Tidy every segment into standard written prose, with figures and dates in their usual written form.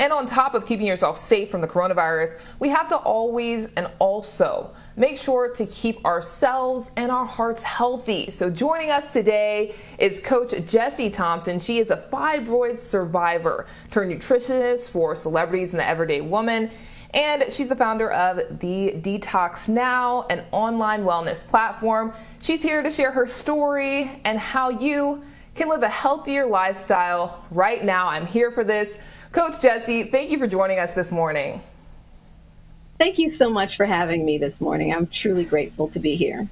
And on top of keeping yourself safe from the coronavirus, we have to always and also make sure to keep ourselves and our hearts healthy. So joining us today is Coach Gessie Thompson. She is a fibroids survivor turned nutritionist for celebrities and the everyday woman. And she's the founder of the Detox Now, an online wellness platform. She's here to share her story and how you can live a healthier lifestyle right now. I'm here for this. Coach Gessie, thank you for joining us this morning. Thank you so much for having me this morning. I'm truly grateful to be here.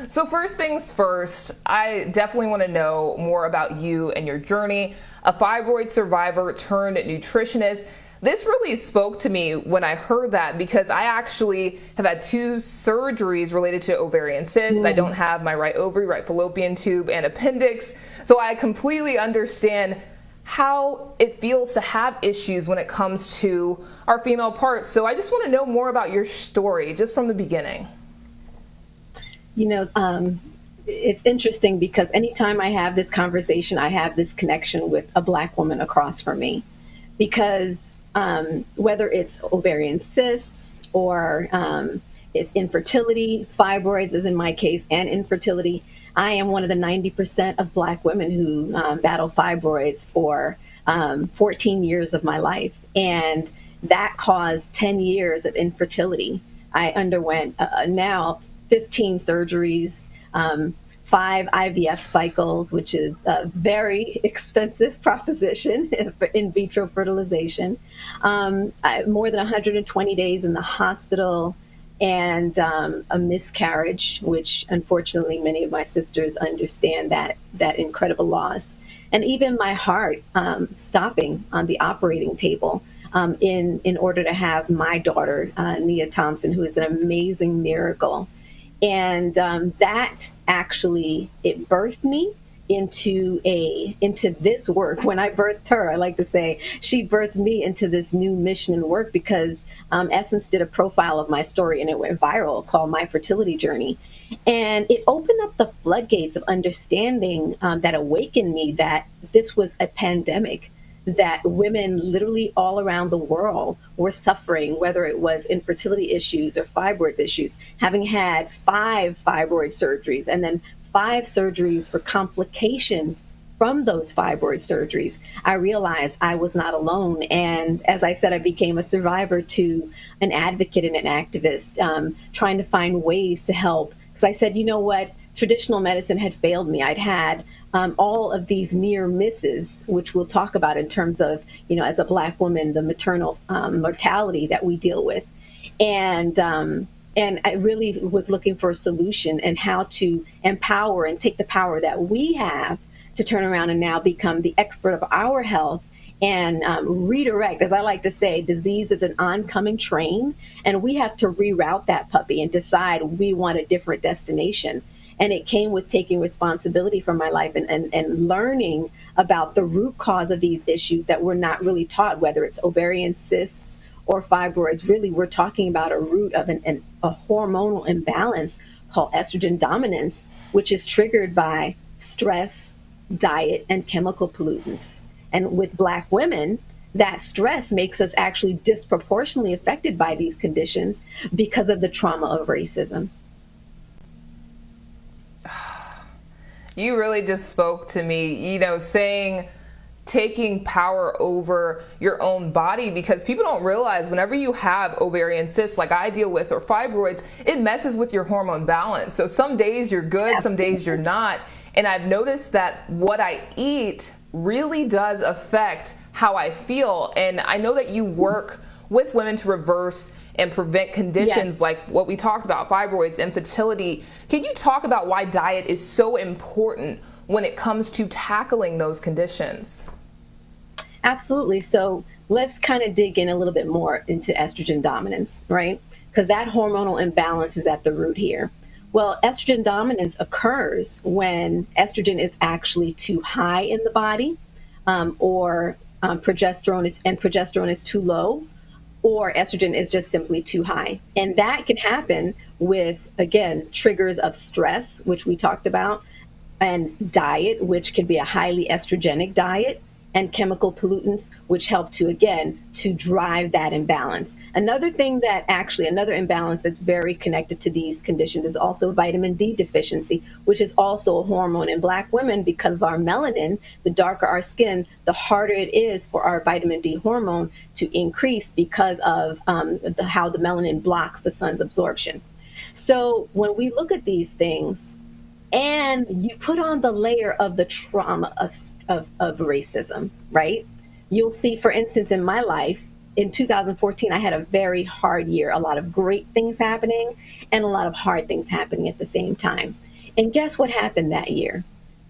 So first things first, I definitely want to know more about you and your journey. A fibroid survivor turned nutritionist. This really spoke to me when I heard that because I actually have had 2 surgeries related to ovarian cysts. I don't have my right ovary, right fallopian tube, and appendix. So I completely understand how it feels to have issues when it comes to our female parts. So I just want to know more about your story, just from the beginning. You know, it's interesting because anytime I have this conversation, I have this connection with a Black woman across from me. Because whether it's ovarian cysts or it's infertility, fibroids is in my case, and infertility, I am one of the 90% of Black women who battle fibroids for 14 years of my life. And that caused 10 years of infertility. I underwent now 15 surgeries, 5 IVF cycles, which is a very expensive proposition for in vitro fertilization, more than 120 days in the hospital, and a miscarriage, which unfortunately many of my sisters understand that incredible loss. And even my heart stopping on the operating table in order to have my daughter, Nia Thompson, who is an amazing miracle. And that actually, it birthed me into this work. When I birthed her, I like to say she birthed me into this new mission and work because Essence did a profile of my story and it went viral called My Fertility Journey. And it opened up the floodgates of understanding that awakened me that this was a pandemic, that women literally all around the world were suffering, whether it was infertility issues or fibroid issues, having had 5 fibroid surgeries and then 5 surgeries for complications from those fibroid surgeries. I realized I was not alone. And as I said, I became a survivor to an advocate and an activist, trying to find ways to help. Because I said, you know what? Traditional medicine had failed me. I'd had all of these near misses, which we'll talk about in terms of, you know, as a Black woman, the maternal mortality that we deal with. And I really was looking for a solution and how to empower and take the power that we have to turn around and now become the expert of our health and redirect. As I like to say, disease is an oncoming train, and we have to reroute that puppy and decide we want a different destination. And it came with taking responsibility for my life and learning about the root cause of these issues that we're not really taught, whether it's ovarian cysts or fibroids. Really, we're talking about a root of a hormonal imbalance called estrogen dominance, which is triggered by stress, diet, and chemical pollutants. And with Black women, that stress makes us actually disproportionately affected by these conditions because of the trauma of racism. You really just spoke to me, you know, saying taking power over your own body, because people don't realize whenever you have ovarian cysts like I deal with or fibroids, it messes with your hormone balance. So some days you're good, some days you're not. And I've noticed that what I eat really does affect how I feel. And I know that you work with women to reverse and prevent conditions like what we talked about, fibroids, infertility. Can you talk about why diet is so important when it comes to tackling those conditions? Absolutely. So let's kind of dig in a little bit more into estrogen dominance, right? Because that hormonal imbalance is at the root here. Well, estrogen dominance occurs when estrogen is actually too high in the body, or progesterone is too low, or estrogen is just simply too high. And that can happen with, again, triggers of stress, which we talked about, and diet, which can be a highly estrogenic diet, and chemical pollutants, which help to, again, to drive that imbalance. Another imbalance that's very connected to these conditions is also vitamin D deficiency, which is also a hormone in Black women. Because of our melanin, the darker our skin, the harder it is for our vitamin D hormone to increase because of how the melanin blocks the sun's absorption. So when we look at these things, and you put on the layer of the trauma of racism, right? You'll see, for instance, in my life, in 2014, I had a very hard year, a lot of great things happening and a lot of hard things happening at the same time. And guess what happened that year?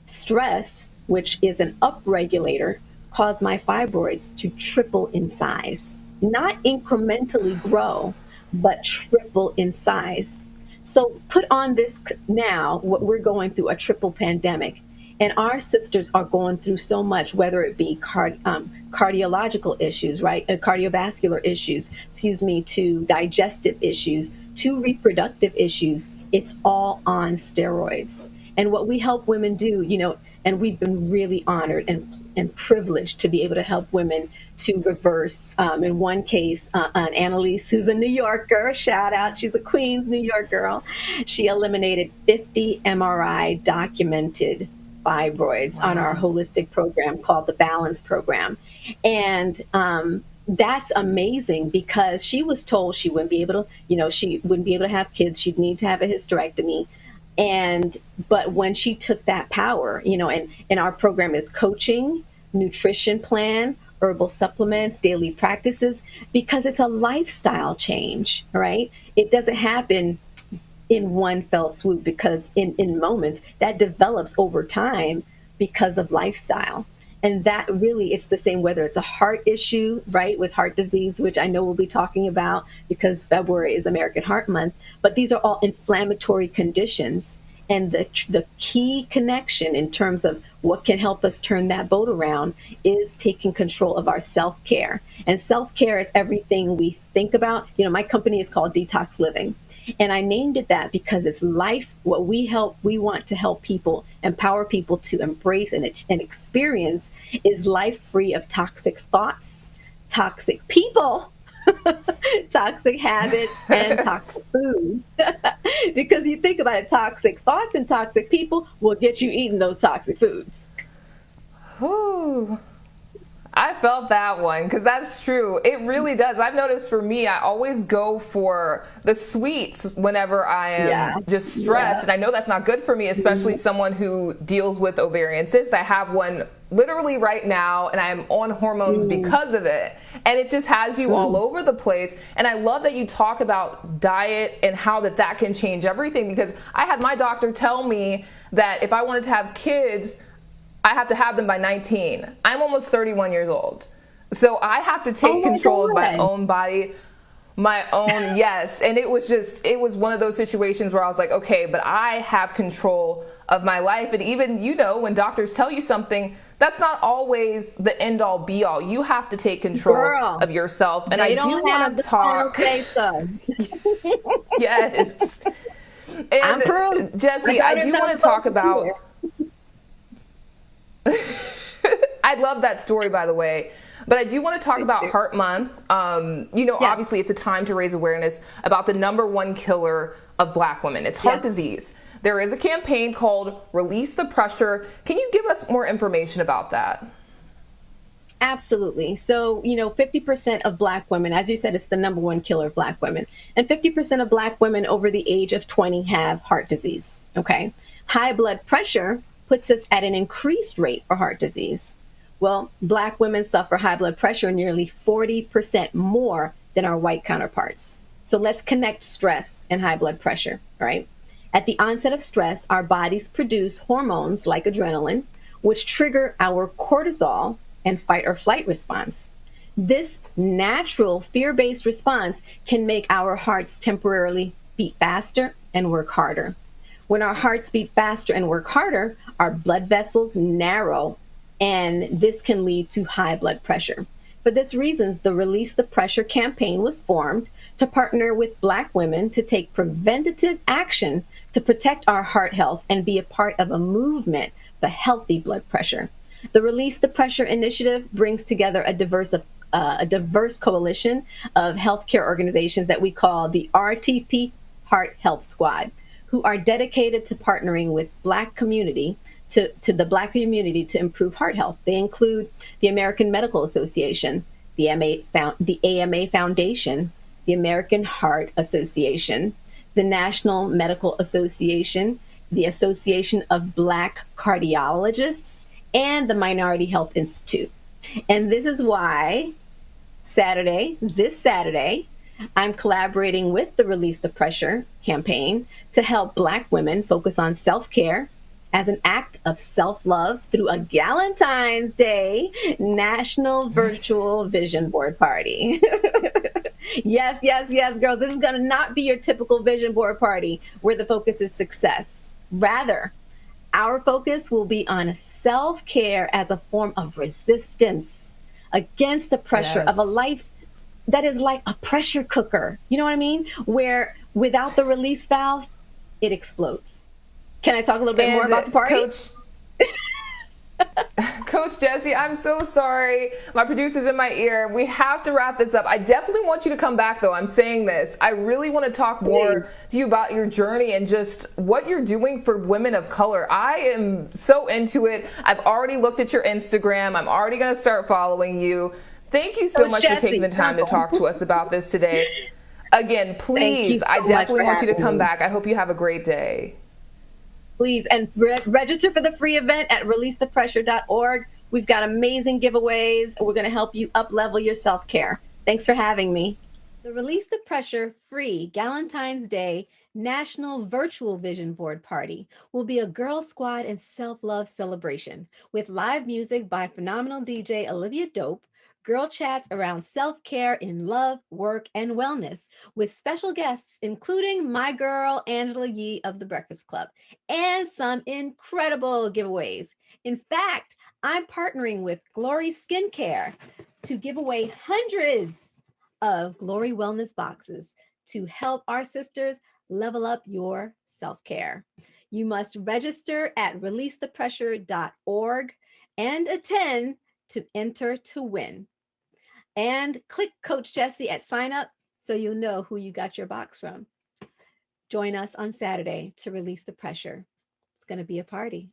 Stress, which is an upregulator, caused my fibroids to triple in size. Not incrementally grow, but triple in size. So put on this now, what we're going through, a triple pandemic. And our sisters are going through so much, whether it be cardiological issues, right? Cardiovascular issues, to digestive issues, to reproductive issues. It's all on steroids. And what we help women do, and we've been really honored and privileged to be able to help women to reverse. In one case, Annalise, who's a New Yorker, shout out, she's a Queens, New York girl. She eliminated 50 MRI documented fibroids on our holistic program called the Balance Program. And that's amazing, because she was told she wouldn't be able to have kids. She'd need to have a hysterectomy. But when she took that power, and our program is coaching, nutrition plan, herbal supplements, daily practices, because it's a lifestyle change, right? It doesn't happen in one fell swoop, because in moments that develops over time because of lifestyle. And that really, it's the same whether it's a heart issue, right, with heart disease, which I know we'll be talking about because February is American Heart Month. But these are all inflammatory conditions. And the key connection in terms of what can help us turn that boat around is taking control of our self-care. And self-care is everything we think about. My company is called Detox Living. And I named it that because it's life. What we want to help people, empower people to embrace and experience is life free of toxic thoughts, toxic people, toxic habits, and toxic food. Because you think about it, toxic thoughts and toxic people will get you eating those toxic foods. Ooh, I felt that one, because that's true. It really does. I've noticed for me, I always go for the sweets whenever I am just stressed. And I know that's not good for me, especially someone who deals with ovarian cysts. I have one literally right now, and I'm on hormones because of it. And it just has you all over the place. And I love that you talk about diet and how that can change everything, because I had my doctor tell me that if I wanted to have kids, I have to have them by 19. I'm almost 31 years old. So I have to take control of my own body, yes. And it was one of those situations where I was like, okay, but I have control of my life. And even, when doctors tell you something, that's not always the end all be all. You have to take control of yourself. And I do want to talk. Yes. And Gessie, I do want to talk about. I love that story, by the way. But I do want to talk about Heart Month. Obviously it's a time to raise awareness about the #1 killer of Black women. It's heart disease. There is a campaign called Release the Pressure. Can you give us more information about that? Absolutely. So, 50% of Black women, as you said, it's the #1 killer of Black women. And 50% of Black women over the age of 20 have heart disease. Okay. High blood pressure puts us at an increased rate for heart disease. Well, Black women suffer high blood pressure nearly 40% more than our white counterparts. So let's connect stress and high blood pressure, right? At the onset of stress, our bodies produce hormones like adrenaline, which trigger our cortisol and fight or flight response. This natural fear-based response can make our hearts temporarily beat faster and work harder. When our hearts beat faster and work harder, our blood vessels narrow, and this can lead to high blood pressure. For this reason, the Release the Pressure campaign was formed to partner with Black women to take preventative action to protect our heart health and be a part of a movement for healthy blood pressure. The Release the Pressure initiative brings together a diverse coalition of healthcare organizations that we call the RTP Heart Health Squad, who are dedicated to partnering with the Black community to improve heart health. They include the American Medical Association, the AMA Foundation, the American Heart Association, the National Medical Association, the Association of Black Cardiologists, and the Minority Health Institute. And this is why this Saturday, I'm collaborating with the Release the Pressure campaign to help Black women focus on self-care as an act of self-love through a Galentine's Day National Virtual Vision Board Party. Yes, girls. This is going to not be your typical vision board party where the focus is success. Rather, our focus will be on self-care as a form of resistance against the pressure of a life that is like a pressure cooker. You know what I mean? Where without the release valve, it explodes. Can I talk a little bit more about the party? Coach Gessie, I'm so sorry. My producer's in my ear. We have to wrap this up. I definitely want you to come back, though. I'm saying this. I really want to talk more to you about your journey and just what you're doing for women of color. I am so into it. I've already looked at your Instagram. I'm already going to start following you. Thank you so much for taking the time to talk to us about this today. Again, please, I definitely want you to come back. I hope you have a great day. Please, and register for the free event at releasethepressure.org. We've got amazing giveaways. We're going to help you up-level your self-care. Thanks for having me. The Release the Pressure free Galentine's Day National Virtual Vision Board Party will be a girl squad and self-love celebration with live music by phenomenal DJ Olivia Dope, girl chats around self-care in love, work, and wellness with special guests, including my girl, Angela Yee of The Breakfast Club, and some incredible giveaways. In fact, I'm partnering with Glory Skincare to give away hundreds of Glory Wellness boxes to help our sisters level up your self-care. You must register at releasethepressure.org and attend to enter to win. And click Coach Gessie at sign up so you'll know who you got your box from. Join us on Saturday to release the pressure. It's going to be a party.